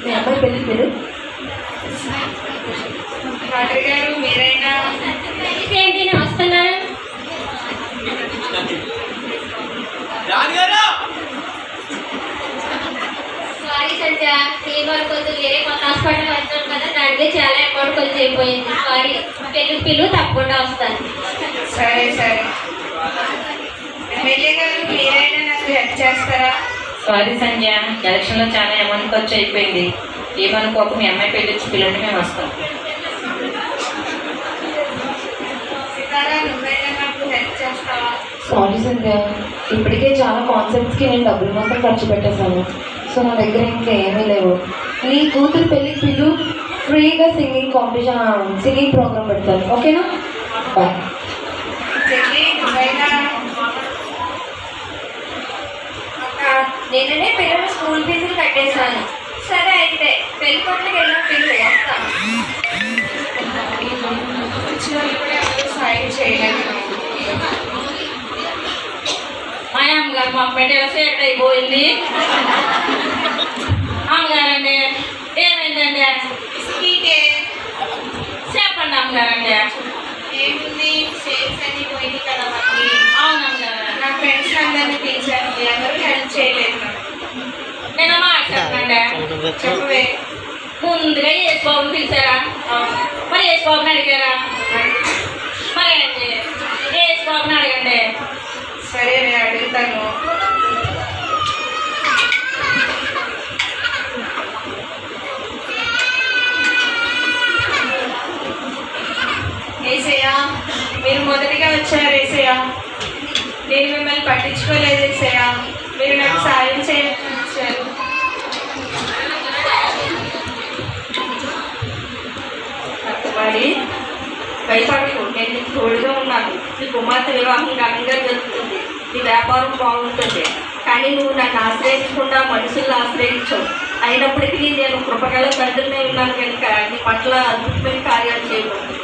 మీ అబ్బాయి పెళ్లి పేరు డాక్టర్ గారు మీరైనా ఏంటి నేను వస్తున్నాను. సారీ సంధ్య, ఫీవర్ కొంచెం వేరే కొత్త హాస్పిటల్ వచ్చాను కదా, దానికి చాలా అమౌంట్ కొంచెం అయిపోయింది. సారీ, పెళ్లి పిల్లు తప్పకుండా వస్తాను. సరే సరే. ఎమ్మెల్యే గారు మీరైనా నాకు హెల్ప్ చేస్తారా? సారీ సంధ్య, ఎలక్షన్లో చాలా అమౌంట్ ఖర్చు అయిపోయింది. ఏమనుకోక మీ అమ్మాయి పెళ్లి పిల్లలు మేము వస్తాం. సీతారా, నువ్వైనా నాకు హెల్ప్ చేస్తావా? సారీ సంధ్య, ఇప్పటికే చాలా కాన్సెప్ట్స్కి నేను డబ్బులు మొత్తం ఖర్చు పెట్టేశాను. సో నా దగ్గర ఇంకా ఏమీ లేవు. నీ కూతురు పెళ్ళికి పిల్లు ఫ్రీగా సింగింగ్ ప్రోగ్రామ్ పెడతాను. ఓకేనా? బాయ్. చెల్లి నువ్వైనా నేననే పిల్లలు స్కూల్ ఫీజులు కట్టేశాను. సరే అయితే పెళ్లి కొట్లకి వెళ్ళిన పిల్లలు వస్తాను. వచ్చిన వాళ్ళు కూడా ఎవరు సాయం చేయలేదు. మా అమ్మగారు మాకు పెట్టే సేట్ అయిపోయింది. అమ్మగారండి ఏమైందండి? స్వీటే చెప్పండి అమ్మగారండి. ఏముంది, సేల్స్ అన్ని పోయింది కదా మాకు. అవునమ్మగారు, నా ఫ్రెండ్స్ అందరినీ పిలిచాను, ఎవరు హెల్ప్ చేయలేదు నాకు. నేను మాట్లాడండి. చెప్పవే. ముందుగా యేసు బాబుని పిలిచారా? మరి యేసు బాబుని అడిగారా? మరి ఏంటి, యేసు బాబుని అడగండి. సరే నేను అడుగుతాను. ఏసయ్య, మీరు మొదటిగా వచ్చారు ఏసయ్య. నేను మిమ్మల్ని పట్టించుకోలేదు ఏసయ్య. మీరు నాకు సాయం చేయడానికి వచ్చారు. కట్టుబడి భయపడకు, నేను నీకు తోడుగా ఉన్నాను. నీ కుమార్తె వివాహం ఘనంగా జరుగుతుంది, నీ వ్యాపారం బాగుంటుంది. కానీ నువ్వు నన్ను ఆశ్రయించకుండా మనుషులను ఆశ్రయించవు. అయినప్పటికీ నేను కృపగల తండ్రినే ఉన్నాను కనుక నీ పట్ల అద్భుతమైన కార్యాలు చేయబోతుంది.